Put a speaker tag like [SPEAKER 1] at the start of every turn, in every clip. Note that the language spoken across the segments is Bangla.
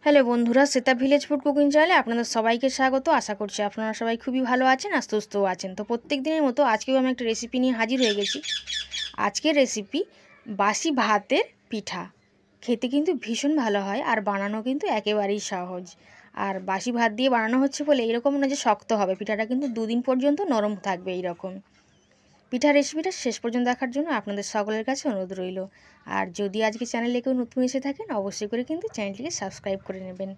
[SPEAKER 1] হ্যালো বন্ধুরা, শ্বেতা ভিলেজ ফুড কুকিং চ্যানেলে আপনাদের সবাইকে স্বাগত। আশা করছি আপনারা সবাই খুবই ভালো আছেন আর সুস্থও আছেন। তো প্রত্যেক দিনের মতো আজকেও আমি একটা রেসিপি নিয়ে হাজির হয়ে গেছি। আজকের রেসিপি বাসি ভাতের পিঠা। খেতে কিন্তু ভীষণ ভালো হয় আর বানানো কিন্তু একেবারেই সহজ। আর বাসি ভাত দিয়ে বানানো হচ্ছে বলে এরকম না যে শক্ত হবে, পিঠাটা কিন্তু দুদিন পর্যন্ত নরম থাকবে এইরকম। পিঠা রেসিপিটা শেষ পর্যন্ত দেখার জন্য আপনাদের সকলের কাছে অনুরোধ রইল। আর যদি আজকে চ্যানেলে কেউ নতুন এসে থাকেন অবশ্যই করে কিন্তু চ্যানেলটিকে সাবস্ক্রাইব করে নেবেন।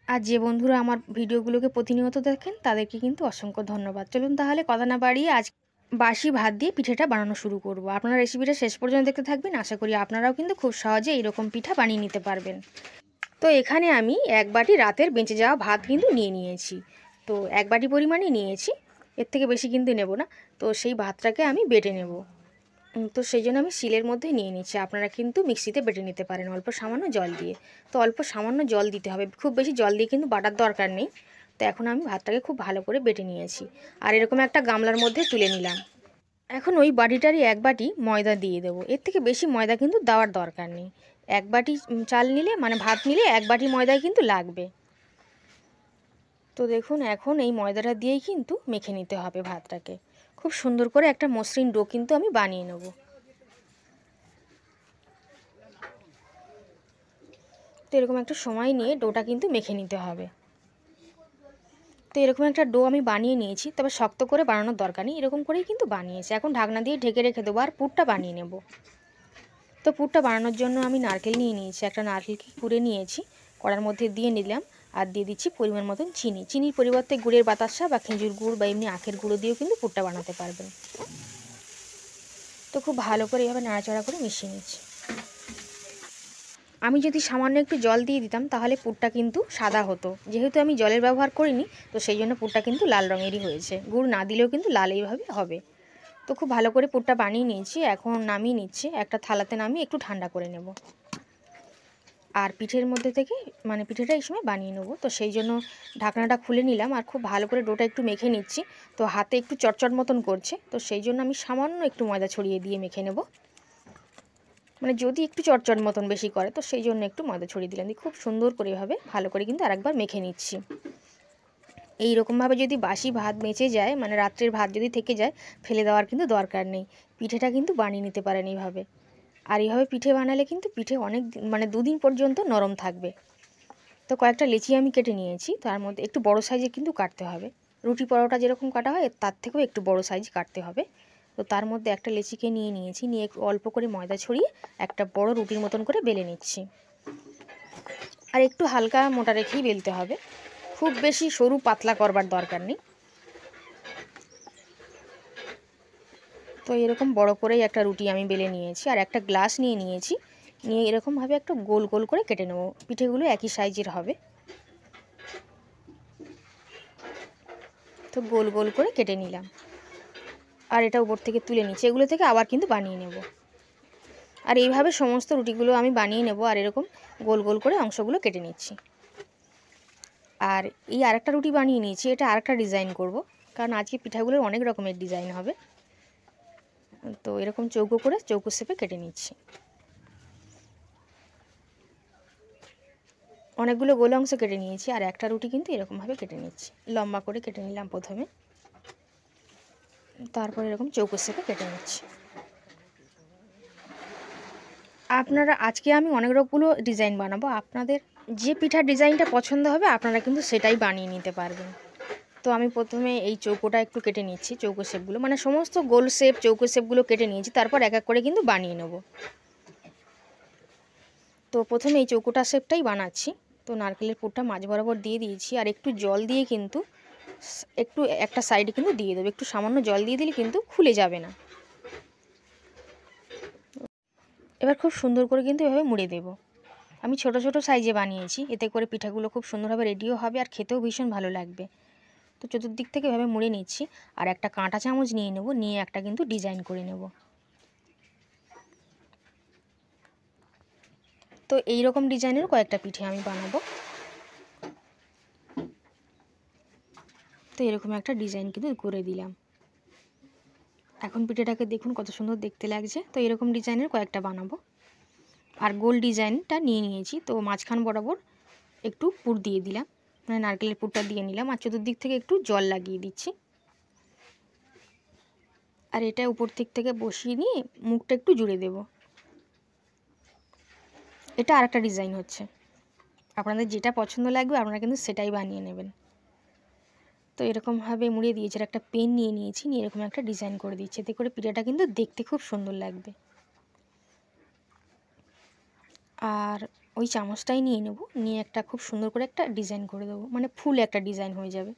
[SPEAKER 1] আর যে বন্ধুরা আমার ভিডিওগুলোকে প্রতিনিয়ত দেখেন তাদেরকে কিন্তু অসংখ্য ধন্যবাদ। চলুন তাহলে কথা না বাড়িয়ে আজ বাসি ভাত দিয়ে পিঠাটা বানানো শুরু করব। আপনারা রেসিপিটা শেষ পর্যন্ত দেখতে থাকবেন। আশা করি আপনারাও কিন্তু খুব সহজে এইরকম পিঠা বানিয়ে নিতে পারবেন। তো এখানে আমি এক বাটি রাতের বেঁচে যাওয়া ভাত কিন্তু নিয়ে নিয়েছি। তো এক বাটি পরিমাণে নিয়েছি, এর থেকে বেশি কিন্তু নেব না। তো সেই ভাতটাকে আমি বেটে নেব। তো সেই জন্য আমি শিলের মধ্যে নিয়ে নিচ্ছি। আপনারা কিন্তু মিক্সিতে বেটে নিতে পারেন অল্প সামান্য জল দিয়ে। তো অল্প সামান্য জল দিতে হবে, খুব বেশি জল দিয়ে কিন্তু বাটার দরকার নেই। তো এখন আমি ভাতটাকে খুব ভালো করে বেটে নিয়েছি আর এরকম একটা গামলার মধ্যে তুলে নিলাম। এখন ওই বাটিটারই এক বাটি ময়দা দিয়ে দেবো। এর থেকে বেশি ময়দা কিন্তু দেওয়ার দরকার নেই। এক বাটি চাল নিলে মানে ভাত নিলে এক বাটি ময়দাই কিন্তু লাগবে। তো দেখুন এখন এই ময়দাটা দিয়েই কিন্তু মেখে নিতে হবে ভাতটাকে। খুব সুন্দর করে একটা মসৃণ ডো কিন্তু আমি বানিয়ে নেব। তো এরকম একটা সময় নিয়ে ডোটা কিন্তু মেখে নিতে হবে। তো এরকম একটা ডো আমি বানিয়ে নিয়েছি, তবে শক্ত করে বানানোর দরকার নেই, এরকম করেই কিন্তু বানিয়েছি। এখন ঢাকনা দিয়ে ঢেকে রেখে দেবো আর পুরটা বানিয়ে নেব। তো পুরটা বানানোর জন্য আমি নারকেল নিয়ে নিয়েছি, একটা নারকেলকে কুড়ে নিয়েছি, কড়ার মধ্যে দিয়ে নিলাম আর দিয়ে দিচ্ছি পরিমাণ মতন চিনি। চিনির পরিবর্তে গুড়ের বাতাসা বা খেজুর গুড় বা এমনি আখের গুঁড়ো দিয়েও কিন্তু পুরটা বানাতে পারবেন। তো খুব ভালো করে এভাবে নাড়াচাড়া করে মিশিয়ে নিচ্ছি। আমি যদি সামান্য একটু জল দিয়ে দিতাম তাহলে পুরটা কিন্তু সাদা হতো, যেহেতু আমি জলের ব্যবহার করিনি তো সেই জন্য পুরটা কিন্তু লাল রঙেরই হয়েছে। গুড় না দিলেও কিন্তু লাল এইভাবে হবে। তো খুব ভালো করে পুরটা বানিয়ে নিয়েছি, এখন নামিয়ে নিচ্ছি, একটা থালাতে নামিয়ে একটু ঠান্ডা করে নেব। আর পিঠের মধ্যে থেকে মানে পিঠেটা এই সময় বানিয়ে নেব। তো সেই জন্য ঢাকনাটা খুলে নিলাম আর খুব ভালো করে ডোটা একটু মেখে নিচ্ছি। তো হাতে একটু চটচট মতন করছে, তো সেই জন্য আমি সামান্য একটু ময়দা ছড়িয়ে দিয়ে মেখে নেব। মানে যদি একটু চটচট মতন বেশি করে তো সেই জন্য একটু ময়দা ছড়িয়ে দিলাম। খুব সুন্দর করে এভাবে ভালো করে কিন্তু আরেকবার মেখে নিচ্ছি। এই রকমভাবে যদি বাসি ভাত বেঁচে যায়, মানে রাত্রের ভাত যদি থেকে যায়, ফেলে দেওয়ার কিন্তু দরকার নেই। পিঠেটা কিন্তু বানিয়ে নিতে পারেন এইভাবে। আর এইভাবে পিঠে বানালে কিন্তু পিঠে অনেক মানে দুদিন পর্যন্ত নরম থাকবে। তো কয়েকটা লেচি আমি কেটে নিয়েছি, তার মধ্যে একটু বড় সাইজে কিন্তু কাটতে হবে। রুটি পরোটা যেরকম কাটা হয় তার থেকেও একটু বড় সাইজ কাটতে হবে। তো তার মধ্যে একটা লেচিকে নিয়ে নিয়েছি, নিয়ে অল্প করে ময়দা ছড়িয়ে একটা বড় রুটির মতন করে বেলে নিচ্ছি। আর একটু হালকা মোটা রেখেই বেলতে হবে, খুব বেশি সরু পাতলা করবার দরকার নেই। তো এরকম বড় করেই একটা রুটি আমি বেলে নিয়েছি আর একটা গ্লাস নিয়ে নিয়েছি, নিয়ে এরকমভাবে একটু গোল গোল করে কেটে নেব। পিঠেগুলো একই সাইজের হবে। তো গোল গোল করে কেটে নিলাম আর এটা উপর থেকে তুলে নিচ্ছি। এগুলো থেকে আবার কিন্তু বানিয়ে নেব। আর এইভাবে সমস্ত রুটিগুলো আমি বানিয়ে নেব আর এরকম গোল গোল করে অংশগুলো কেটে নিচ্ছি। আর এই আরেকটা রুটি বানিয়ে নিয়েছি, এটা আরেকটা ডিজাইন করব, কারণ আজকে পিঠাগুলোর অনেক রকমের ডিজাইন হবে। তো এরকম চৌকো করে চৌকো শেপে কেটে নিচ্ছি। অনেকগুলো গোল অংশ কেটে নিয়েছি আর একটা রুটি কিন্তু এরকমভাবে কেটে নিচ্ছি। লম্বা করে কেটে নিলাম প্রথমে, তারপর এরকম চৌকো শেপে কেটে নিচ্ছি। আপনারা আজকে আমি অনেক রকমগুলো ডিজাইন বানাবো, আপনাদের যে পিঠার ডিজাইনটা পছন্দ হবে আপনারা কিন্তু সেটাই বানিয়ে নিতে পারবেন। তো আমি প্রথমে এই চৌকোটা একটু কেটে নিচ্ছি, চৌকো শেপগুলো মানে সমস্ত গোল শেপ চৌকো শেপগুলো কেটে নিয়েছি, তারপর এক এক করে কিন্তু বানিয়ে নেব। তো প্রথমে এই চৌকোটা শেপটাই বানাচ্ছি। তো নারকেলের পুরটা মাঝ বরাবর দিয়ে দিয়েছি আর একটু জল দিয়ে কিন্তু একটু একটা সাইডে কিন্তু দিয়ে দেবো, একটু সামান্য জল দিয়ে দিলে কিন্তু খুলে যাবে না। এবার খুব সুন্দর করে কিন্তু এভাবে মুড়ে দেব। আমি ছোট ছোট সাইজে বানিয়েছি, এতে করে পিঠাগুলো খুব সুন্দরভাবে রেডিও হবে আর খেতেও ভীষণ ভালো লাগবে। তো চতুর্দিক থেকে এভাবে মুড়ে নিচ্ছি আর একটা কাঁটা চামচ নিয়ে নেব, নিয়ে একটা কিন্তু ডিজাইন করে নেব। তো এই রকম ডিজাইনের কয়েকটা পিঠে আমি বানাবো। তো এরকম একটা ডিজাইন কিন্তু করে দিলাম। এখন পিঠেটাকে দেখুন কত সুন্দর দেখতে লাগছে। তো এরকম ডিজাইনের কয়েকটা বানাবো। আর গোল ডিজাইনটা নিয়ে নিয়েছি, তো মাঝখান বরাবর একটু পুর দিয়ে দিলাম, মানে নারকেলের পুরটা দিয়ে নিলাম, আর চতুর্দিক থেকে একটু জল লাগিয়ে দিচ্ছি। আর এটা উপর দিক থেকে বসিয়ে নিয়ে মুখটা একটু জুড়ে দেব। এটা আরেকটা ডিজাইন হচ্ছে, আপনাদের যেটা পছন্দ লাগবে আপনারা কিন্তু সেটাই বানিয়ে নেবেন। তো এরকমভাবে মুড়িয়ে দিয়েছি, আর একটা পেন নিয়ে নিয়েছি, নিয়ে এরকম একটা ডিজাইন করে দিচ্ছি, এতে করে পিঠাটা কিন্তু দেখতে খুব সুন্দর লাগবে। আর ওই চামচটাই নিয়ে নেব, নিয়ে একটা খুব সুন্দর করে একটা ডিজাইন করে দেবো, মানে ফুল একটা ডিজাইন হয়ে যাবে।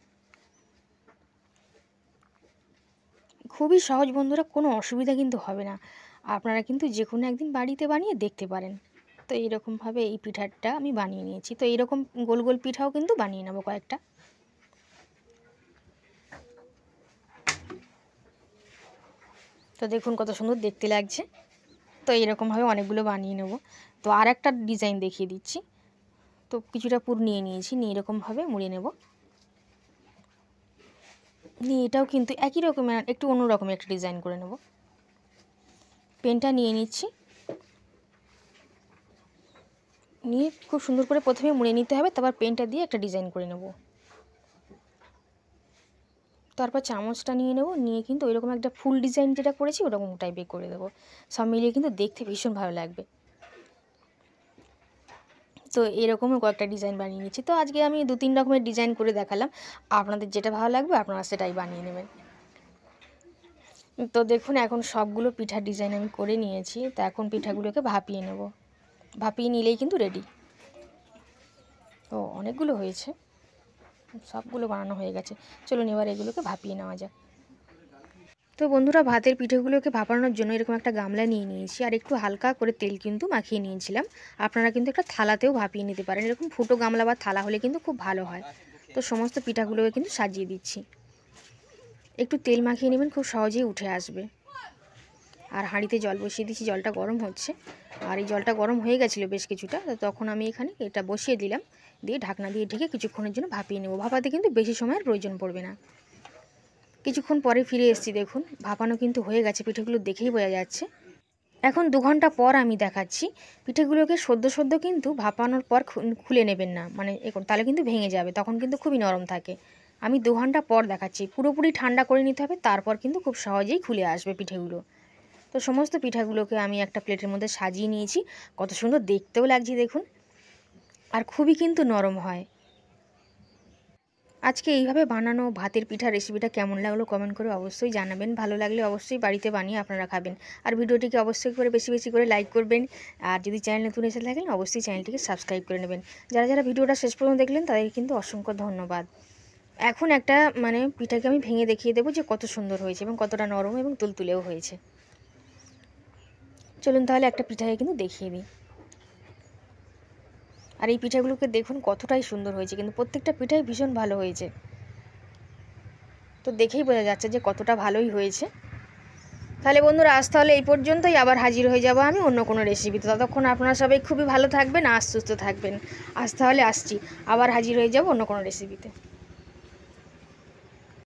[SPEAKER 1] খুবই সহজ বন্ধুরা, কোনো অসুবিধা কিন্তু হবে না, আপনারা কিন্তু যে কোনো একদিন বাড়িতে বানিয়ে দেখতে পারেন। তো এইরকমভাবে এই পিঠাটা আমি বানিয়ে নিয়েছি। তো এইরকম গোল গোল পিঠাও কিন্তু বানিয়ে নেবো কয়েকটা। তো দেখুন কত সুন্দর দেখতে লাগছে। তো এইরকমভাবে অনেকগুলো বানিয়ে নেব। তো আর একটা ডিজাইন দেখিয়ে দিচ্ছি। তো কিছুটা পুর নিয়ে নিয়েছি, নিয়ে এরকমভাবে মুড়ে নেব। নিয়ে এটাও কিন্তু একই রকমের একটু অন্য রকমের একটা ডিজাইন করে নেব। পেনটা নিয়ে নিচ্ছি, নিয়ে খুব সুন্দর করে প্রথমে মুড়ে নিতে হবে, তারপর পেনটা দিয়ে একটা ডিজাইন করে নেব। তারপর চামচটা নিয়ে নেব, নিয়ে কিন্তু ওইরকম একটা ফুল ডিজাইন যেটা করেছি ওরকম টাইপের করে দেবো। সব মিলিয়ে কিন্তু দেখতে ভীষণ ভালো লাগবে। তো এরকমও কয়েকটা ডিজাইন বানিয়ে নিচ্ছি। তো আজকে আমি 2-3 রকমের ডিজাইন করে দেখালাম, আপনাদের যেটা ভালো লাগবে আপনারা সেটাই বানিয়ে নেবেন। তো দেখুন এখন সবগুলো পিঠার ডিজাইন আমি করে নিয়েছি। তো এখন পিঠাগুলোকে ভাপিয়ে নেব, ভাপিয়ে নিলেই কিন্তু রেডি। তো অনেকগুলো হয়েছে, সবগুলো বানানো হয়ে গেছে। চলুন এবার এগুলোকে ভাপিয়ে নেওয়া যাক। তো বন্ধুরা ভাতের পিঠেগুলোকে ভাপানোর জন্য এরকম একটা গামলা নিয়ে নিয়েছি, আর একটু হালকা করে তেল কিন্তু মাখিয়ে নিয়েছিলাম। আপনারা কিন্তু একটা থালাতেও ভাপিয়ে নিতে পারেন, এরকম ফুটো গামলা বা থালা হলে কিন্তু খুব ভালো হয়। তো সমস্ত পিঠাগুলোকে কিন্তু সাজিয়ে দিচ্ছি। একটু তেল মাখিয়ে নেবেন, খুব সহজেই উঠে আসবে। আর হাঁড়িতে জল বসিয়ে দিচ্ছি, জলটা গরম হচ্ছে। আর এই জলটা গরম হয়ে গেছিলো বেশ কিছুটা, তখন আমি এখানে এটা বসিয়ে দিলাম, দিয়ে ঢাকনা দিয়ে ঢেকে কিছুক্ষণের জন্য ভাপিয়ে নেব। ভাপাতে কিন্তু বেশি সময়ের প্রয়োজন পড়বে না। কিছুক্ষণ পরে ফিরে এসেছি, দেখুন ভাপানো কিন্তু হয়ে গেছে, পিঠেগুলো দেখেই বোঝা যাচ্ছে। এখন 2 ঘন্টা পর আমি দেখাচ্ছি। পিঠেগুলোকে সদ্য কিন্তু ভাপানোর পর খুলে নেবেন না, মানে তাহলে কিন্তু ভেঙে যাবে, তখন কিন্তু খুবই নরম থাকে। আমি 2 ঘন্টা পর দেখাচ্ছি, পুরোপুরি ঠান্ডা করে নিতে হবে, তারপর কিন্তু খুব সহজেই খুলে আসবে পিঠেগুলো। তো সমস্ত পিঠাগুলোকে আমি একটা প্লেটের মধ্যে সাজিয়ে নিয়েছি, কত সুন্দর দেখতেও লাগছে দেখুন, আর খুবই কিন্তু নরম হয়। আজকে এইভাবে বানানো ভাতের পিঠা রেসিপিটা কেমন লাগলো কমেন্ট করে অবশ্যই জানাবেন। ভালো লাগলে অবশ্যই বাড়িতে বানিয়ে আপনারা খাবেন। আর ভিডিওটিকে অবশ্যই করে বেশি বেশি করে লাইক করবেন। আর যদি চ্যানেল নতুন এসে থাকেন অবশ্যই চ্যানেলটিকে সাবস্ক্রাইব করে নেবেন। যারা যারা ভিডিওটা শেষ পর্যন্ত দেখলেন তাদেরকে কিন্তু অসংখ্য ধন্যবাদ। এখন একটা পিঠাকে আমি ভেঙে দেখিয়ে দেবো যে কত সুন্দর হয়েছে এবং কতটা নরম এবং তুলতুলেও হয়েছে। চলুন তাহলে একটা পিঠাকে কিন্তু দেখিয়ে দিই। আর এই পিঠাগুলোকে দেখুন কতটাই সুন্দর হয়েছে, কিন্তু প্রত্যেকটা পিঠাই ভীষণ ভালো হয়েছে। তো দেখেই বোঝা যাচ্ছে যে কতটা ভালোই হয়েছে। তাহলে বন্ধুরা আজ তাহলে এই পর্যন্তই, আবার হাজির হয়ে যাব আমি অন্য কোনো রেসিপিতে। ততক্ষণ আপনারা সবাই খুবই ভালো থাকবেন আর সুস্থ থাকবেন। আজ তাহলে আসছি, আবার হাজির হয়ে যাব অন্য কোনো রেসিপিতে।